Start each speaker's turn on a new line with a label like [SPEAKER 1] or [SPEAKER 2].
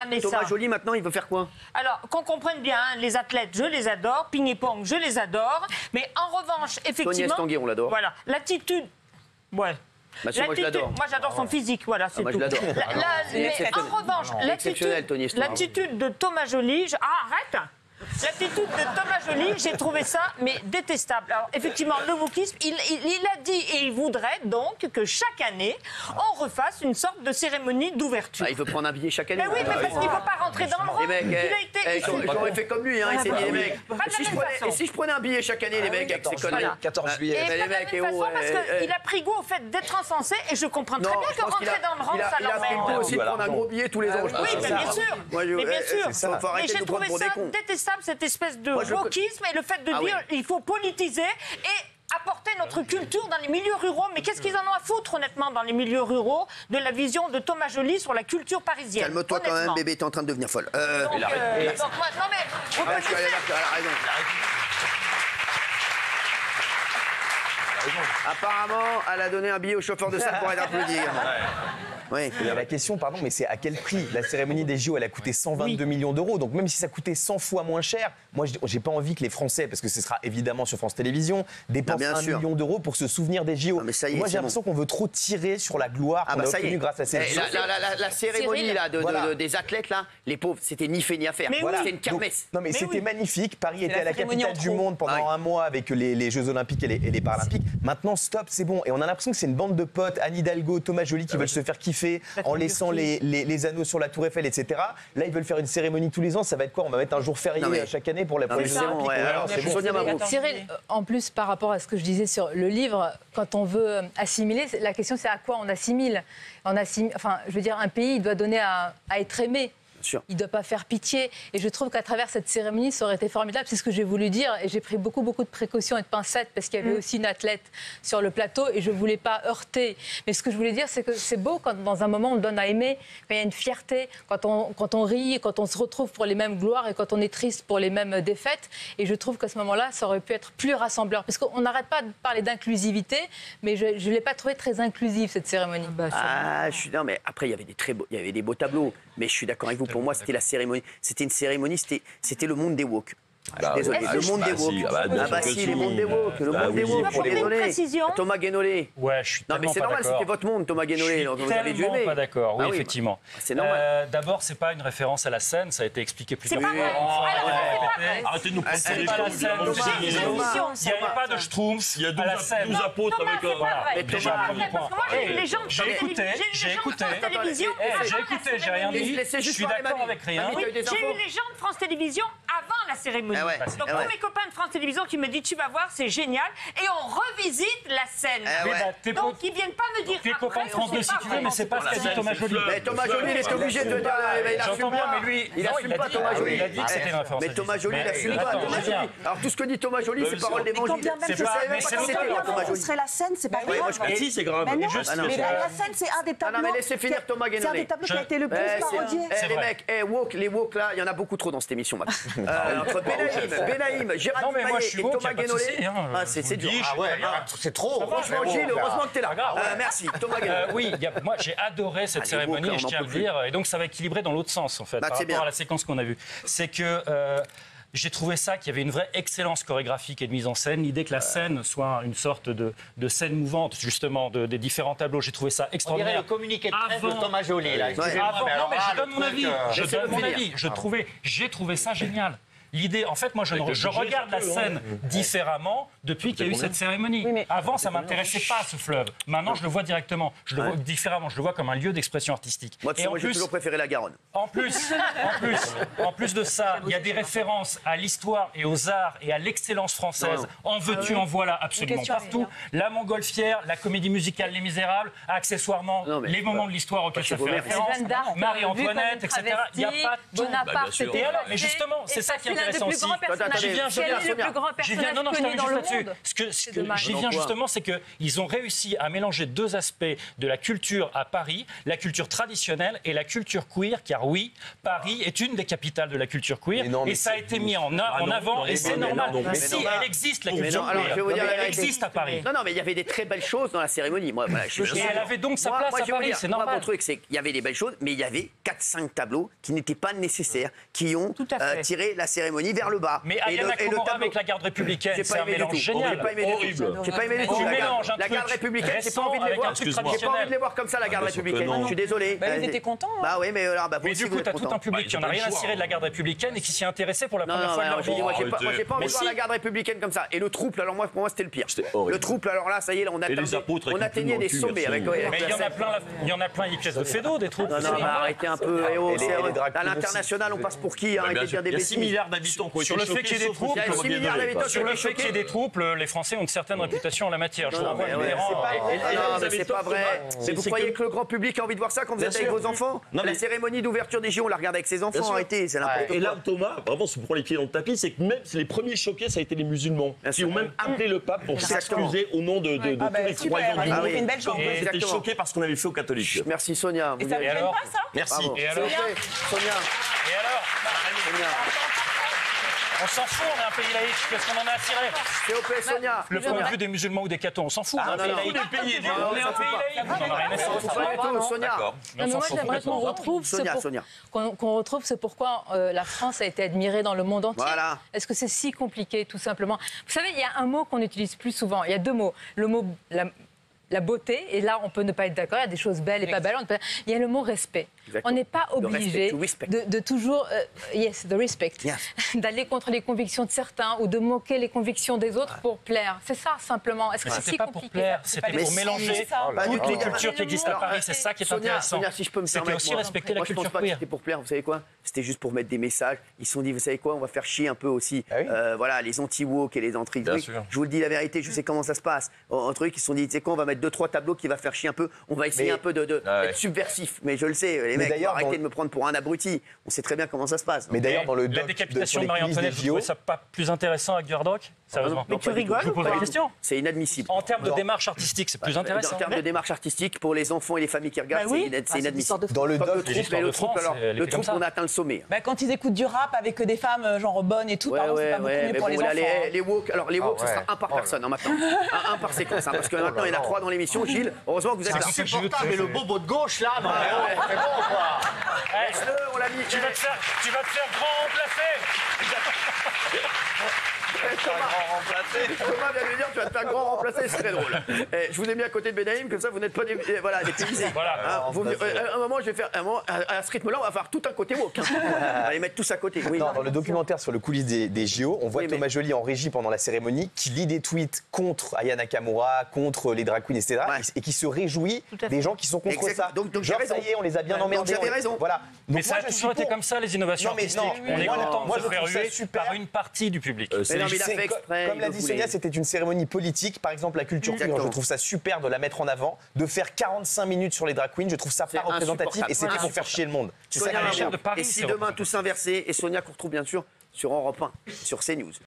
[SPEAKER 1] Vanessa.
[SPEAKER 2] Thomas Joly, maintenant, il veut faire quoi?
[SPEAKER 1] Alors, qu'on comprenne bien, hein, les athlètes, je les adore. Ping et Pong, je les adore. Mais en revanche, effectivement...
[SPEAKER 2] Tony Estanguet, on l'adore.
[SPEAKER 1] Voilà, l'attitude... Ouais.
[SPEAKER 2] Bah, moi, je l'adore.
[SPEAKER 1] Moi, j'adore son physique, voilà, c'est
[SPEAKER 2] moi,
[SPEAKER 1] tout.
[SPEAKER 2] je l'adore.
[SPEAKER 1] Mais en revanche, l'attitude de Thomas Joly... arrête. L'attitude de Thomas Joly, j'ai trouvé ça, mais détestable. Alors, effectivement, le wokisme, il a dit et il voudrait donc que chaque année, on refasse une sorte de cérémonie d'ouverture.
[SPEAKER 2] Il veut prendre un billet chaque année.
[SPEAKER 1] Mais oui, mais parce qu'il ne peut pas rentrer dans le rôle.
[SPEAKER 2] Les mecs, j'aurais fait comme lui, hein, il s'est dit, les mecs. Et si je prenais un billet chaque année, les mecs, avec ses conneries.
[SPEAKER 3] 14 juillet.
[SPEAKER 1] Et pas de la même façon, parce qu'il a pris goût au fait d'être encensé, et je comprends très bien que rentrer dans le rang, ça
[SPEAKER 2] l'emmerde. Il a pris goût aussi de prendre un gros billet tous les ans.
[SPEAKER 1] Oui, mais bien sûr. Mais bien sûr.
[SPEAKER 2] Faut arrêter
[SPEAKER 1] Et
[SPEAKER 2] de
[SPEAKER 1] j'ai
[SPEAKER 2] nous prendre
[SPEAKER 1] trouvé
[SPEAKER 2] pour des
[SPEAKER 1] ça
[SPEAKER 2] cons.
[SPEAKER 1] détestable, cette espèce de wokisme et le fait de dire il faut politiser et apporter notre culture dans les milieux ruraux. Mais qu'est-ce qu'ils en ont à foutre, honnêtement, dans les milieux ruraux, de la vision de Thomas Joly sur la culture parisienne?
[SPEAKER 2] Calme-toi quand même, bébé, t'es en train de devenir folle.
[SPEAKER 1] Donc, moi, non, mais...
[SPEAKER 2] je suis allé là, elle a raison. Apparemment, elle a donné un billet au chauffeur de salle pour être applaudir. Oui.
[SPEAKER 3] La question, pardon, mais c'est à quel prix? La cérémonie des JO, elle a coûté 122 millions d'euros. Donc même si ça coûtait 100 fois moins cher, moi, j'ai pas envie que les Français, parce que ce sera évidemment sur France Télévisions, dépensent 1 million d'euros pour se souvenir des JO.
[SPEAKER 2] Mais ça y est,
[SPEAKER 3] moi, j'ai l'impression qu'on veut trop tirer sur la gloire qu'on a obtenue grâce à ces JO.
[SPEAKER 2] La cérémonie là, des athlètes, là, les pauvres, c'était ni fait ni à faire. C'était une kermesse.
[SPEAKER 3] Non, mais c'était magnifique. Paris était à la capitale du monde pendant un mois avec les Jeux Olympiques et les Paralympiques. Maintenant, stop, c'est bon. Et on a l'impression que c'est une bande de potes, Anne Hidalgo, Thomas Joly, qui veulent se faire kiffer en laissant les anneaux sur la Tour Eiffel, etc. Là, ils veulent faire une cérémonie tous les ans. Ça va être quoi? On va mettre un jour férié chaque année pour les Jeux Olympiques.
[SPEAKER 4] Cyril, en plus, par rapport à ce que je disais sur le livre, quand on veut assimiler, la question c'est à quoi on assimile. Enfin, je veux dire, un pays, il doit donner à être aimé. Il ne doit pas faire pitié. Et je trouve qu'à travers cette cérémonie, ça aurait été formidable. C'est ce que j'ai voulu dire. Et j'ai pris beaucoup de précautions et de pincettes parce qu'il y avait aussi une athlète sur le plateau et je ne voulais pas heurter. Mais ce que je voulais dire, c'est que c'est beau quand dans un moment on donne à aimer, quand il y a une fierté, quand on rit, quand on se retrouve pour les mêmes gloires et quand on est triste pour les mêmes défaites. Et je trouve qu'à ce moment-là, ça aurait pu être plus rassembleur. Parce qu'on n'arrête pas de parler d'inclusivité, mais je ne l'ai pas trouvée très inclusive, cette cérémonie.
[SPEAKER 2] Non, mais après, il y avait des beaux tableaux. Mais je suis d'accord avec vous. Pour moi, c'était la cérémonie. C'était une cérémonie, c'était le monde des woke. Désolé, le monde des woke. Le monde des woke. Le monde des woke, je suis désolé. Thomas Guénolé.
[SPEAKER 5] Ouais, je suis
[SPEAKER 2] Non, mais c'est normal, c'était votre monde, Thomas Guénolé.
[SPEAKER 5] Vous avez dû aimer. Pas d'accord, oui, effectivement.
[SPEAKER 2] C'est normal.
[SPEAKER 5] D'abord, c'est pas une référence à la scène, ça a été expliqué plusieurs fois.
[SPEAKER 6] Arrêtez de nous prendre
[SPEAKER 5] C'est pas la scène. Il n'y avait pas de Schtroumpf.
[SPEAKER 6] Il y a 12 apôtres avec un...
[SPEAKER 5] Déjà, premier point. J'ai écouté, j'ai rien dit. Je suis d'accord avec rien.
[SPEAKER 1] J'ai eu les gens de France Télévisions avant la cérémonie. Donc, pour mes copains de France Télévisions qui me disent tu vas voir, c'est génial, et on revisite la scène. Donc, ils viennent pas me dire.
[SPEAKER 5] Tes copains de France 2 si tu veux, mais c'est pas ce qu'a dit Thomas Joly.
[SPEAKER 2] Mais Thomas Joly, il est obligé de dire.
[SPEAKER 5] J'entends bien, mais lui,
[SPEAKER 2] il assume pas Thomas Joly.
[SPEAKER 5] Il a dit que c'était une référence.
[SPEAKER 2] Mais Thomas Joly, il assume pas. Alors, tout ce que dit Thomas Joly, c'est parole d'évangile.
[SPEAKER 5] C'est pas
[SPEAKER 7] ce serait la scène, c'est pas grave.
[SPEAKER 6] Si, c'est grave.
[SPEAKER 7] Mais la scène, c'est un des tableaux.
[SPEAKER 2] Non, mais laissez finir Thomas Guénolé.
[SPEAKER 7] C'est un des tableaux qui a été le plus parodié.
[SPEAKER 2] Les mecs, les woke là, il y en a beaucoup trop dans cette émission maintenant. Entre Benaïm, Gérard Payet et Thomas Guénolé. C'est dur.
[SPEAKER 3] C'est trop.
[SPEAKER 2] Franchement, Gilles, heureusement que t'es là. Merci, Thomas Guénolé.
[SPEAKER 5] Oui, moi j'ai adoré cette cérémonie et je tiens à le dire. Et donc ça va équilibrer dans l'autre sens en fait, par rapport à la séquence qu'on a vue. C'est que j'ai trouvé ça qu'il y avait une vraie excellence chorégraphique et de mise en scène. L'idée que la scène soit une sorte de scène mouvante, justement, des différents tableaux. J'ai trouvé ça extraordinaire.
[SPEAKER 8] On dirait le communiqué de presse de Thomas Joly, là.
[SPEAKER 5] Non, mais je donne mon avis. Je donne mon avis. J'ai trouvé ça génial. L'idée, en fait, moi, je regarde la scène différemment depuis qu'il y a eu cette cérémonie. Avant, ça ne m'intéressait pas, ce fleuve. Maintenant, je le vois directement. Je le vois différemment. Je le vois comme un lieu d'expression artistique.
[SPEAKER 2] Moi, j'ai toujours préféré la Garonne.
[SPEAKER 5] En plus de ça, il y a des références à l'histoire et aux arts et à l'excellence française. En veux-tu, en voilà, absolument partout. La Montgolfière, la comédie musicale Les Misérables, accessoirement, les moments de l'histoire auxquels ça fait référence, Marie-Antoinette, etc. Il n'y a pas tout.
[SPEAKER 4] Bonaparte,
[SPEAKER 5] Mais justement, c'est ça qui est intéressant aussi. J'y viens dans le monde. J'y viens justement, c'est qu'ils ont réussi à mélanger deux aspects de la culture à Paris, la culture traditionnelle et la culture queer, car oui, Paris est une des capitales de la culture queer, et ça a été mis en avant, et c'est normal. Mais si, elle existe, la culture queer. Elle existe à Paris.
[SPEAKER 2] Non, mais il y avait des très belles choses dans la cérémonie.
[SPEAKER 5] Et elle avait donc sa place à Paris, c'est normal.
[SPEAKER 2] Mon truc, c'est qu'il y avait des belles choses, mais il y avait 4-5 tableaux qui n'étaient pas nécessaires, qui ont tiré la cérémonie vers le bas.
[SPEAKER 5] Mais Ayana Kamura avec la garde républicaine, c'est un mélange génial.
[SPEAKER 2] J'ai pas aimé du tout. La garde républicaine, j'ai pas envie de les voir. J'ai pas envie de les voir comme ça, la garde républicaine. Je suis désolé.
[SPEAKER 7] Ils étaient contents.
[SPEAKER 2] Bah oui, mais
[SPEAKER 5] du coup, t'as tout un public qui en a rien à cirer de la garde républicaine et qui s'y est intéressé pour la première fois de leur vie.
[SPEAKER 2] Moi, j'ai pas envie de voir la garde républicaine comme ça. Et le trouble, alors pour moi, c'était le pire. Le trouble, alors là, ça y est, on atteignait des sommets avec.
[SPEAKER 5] Mais il y en a plein, ils pièces de fédo, des troupes.
[SPEAKER 2] Non, arrêtez un peu. À l'international, on passe pour qui? Arrêtez de dire des bêtises.
[SPEAKER 6] Il y a 6 milliards d'habitants qui ont été
[SPEAKER 5] Sur le fait qu'il y ait des troupes, les Français ont une certaine réputation en la matière. Je vous renvoie
[SPEAKER 2] c'est pas vrai. Mais vous croyez que le grand public a envie de voir ça quand vous êtes avec vos enfants? La cérémonie d'ouverture des JO, on la regarde avec ses enfants. Arrêtez, c'est n'importe quoi.
[SPEAKER 6] Et là, Thomas, vraiment, se prend les pieds dans le tapis, c'est que même les premiers choqués, ça a été les musulmans qui ont même appelé le pape pour s'excuser au nom de tous les croyants du monde.
[SPEAKER 7] Une belle chose.
[SPEAKER 6] Ils étaient choqués par ce qu'on avait fait aux catholiques.
[SPEAKER 2] Merci Sonia.
[SPEAKER 7] Et ça ne gêne pas, ça?
[SPEAKER 6] Merci.
[SPEAKER 5] Et alors
[SPEAKER 2] Sonia.
[SPEAKER 5] Et alors on s'en fout, on est un pays laïque. Qu'est-ce qu'on en a à cirer?
[SPEAKER 2] COP, Sonia.
[SPEAKER 5] Le point de vue des musulmans ou des cathos, on s'en fout. On est un pays laïque. On est un pays laïque. On en a rien à cirer.
[SPEAKER 2] Sonia.
[SPEAKER 4] Moi, j'aimerais qu'on retrouve ce pourquoi la France a été admirée dans le monde entier.
[SPEAKER 2] Voilà.
[SPEAKER 4] Est-ce que c'est si compliqué, tout simplement? Vous savez, il y a un mot qu'on utilise plus souvent. Il y a deux mots. Le mot la beauté, et là, on peut ne pas être d'accord. Il y a des choses belles et pas belles. Il y a le mot respect. Exactement. On n'est pas obligé de toujours, the respect, d'aller contre les convictions de certains ou de moquer les convictions des autres pour plaire. C'est ça, simplement. Est-ce que c'est si
[SPEAKER 5] pas
[SPEAKER 4] compliqué?
[SPEAKER 5] Pour plaire, c'était pour mélanger toutes les cultures qui existent à Paris. C'est ça qui est intéressant.
[SPEAKER 2] Sonia, si je peux me
[SPEAKER 5] permettre, aussi respecter la culture queer.
[SPEAKER 2] C'était pour plaire, vous savez quoi? C'était juste pour mettre des messages. Ils se sont dit, vous savez quoi? On va faire chier un peu aussi. Voilà, les anti-woke et les anti. Je vous le dis la vérité, je sais comment ça se passe. Un truc, ils se sont dit, tu sais quoi? On va mettre 2-3 tableaux qui va faire chier un peu. On va essayer un peu d'être subversif. Mais je le sais, les mecs, arrêtez de me prendre pour un abruti. On sait très bien comment ça se passe.
[SPEAKER 3] Mais d'ailleurs, dans le
[SPEAKER 5] la décapitation de Marie-Antoinette, vous trouvez ça pas plus intéressant avec du hard rock? Sérieusement.
[SPEAKER 1] Mais tu rigoles?
[SPEAKER 5] Je vous pose la question.
[SPEAKER 2] C'est inadmissible.
[SPEAKER 5] En termes de démarche artistique, c'est plus intéressant.
[SPEAKER 2] En termes de démarche artistique, pour les enfants et les familles qui regardent, c'est inadmissible.
[SPEAKER 3] Dans le
[SPEAKER 2] troupe, on a atteint le sommet.
[SPEAKER 7] Quand ils écoutent du rap avec des femmes genre bonnes et tout, pardon, c'est pas beaucoup mieux pour les enfants.
[SPEAKER 2] Les woke, alors les woke, ce sera un par personne maintenant. Un par séquence, parce que maintenant il y en a 3 dans l'émission. Gilles, heureusement que vous êtes là.
[SPEAKER 8] C'est insupportable, mais le bobo de gauche là, non, c'est bon quoi.
[SPEAKER 2] Laisse-le, on l'a mis.
[SPEAKER 5] Tu vas te faire grand remplacer.
[SPEAKER 2] Thomas vient de dire tu vas te faire grand remplacer, c'est très drôle. Je vous ai mis à côté de Benaïm, comme ça vous n'êtes pas des paysés. À un moment, je vais faire. À ce rythme-là, on va faire tout un côté woke. On va les mettre tous à côté. Oui.
[SPEAKER 3] Dans le documentaire sur le coulisses des JO, on voit Thomas Joly en régie pendant la cérémonie qui lit des tweets contre Ayana Kamura, contre les drag queens, etc. Et qui se réjouit des gens qui sont contre ça.
[SPEAKER 2] Donc
[SPEAKER 3] genre, ça y est, on les a bien emmerdés.
[SPEAKER 2] J'avais raison.
[SPEAKER 3] Voilà.
[SPEAKER 5] Mais ça a toujours été comme ça, les innovations artistiques. On est content de se faire huer par une partie du public.
[SPEAKER 3] Comme l'a dit Sonia, c'était une cérémonie politique. Par exemple, la culture queer, je trouve ça super de la mettre en avant, de faire 45 minutes sur les drag queens. Je trouve ça pas représentatif et c'était pour faire chier le monde.
[SPEAKER 2] Et si demain tout s'inversait, et Sonia qu'on retrouve bien sûr sur Europe 1, sur CNews.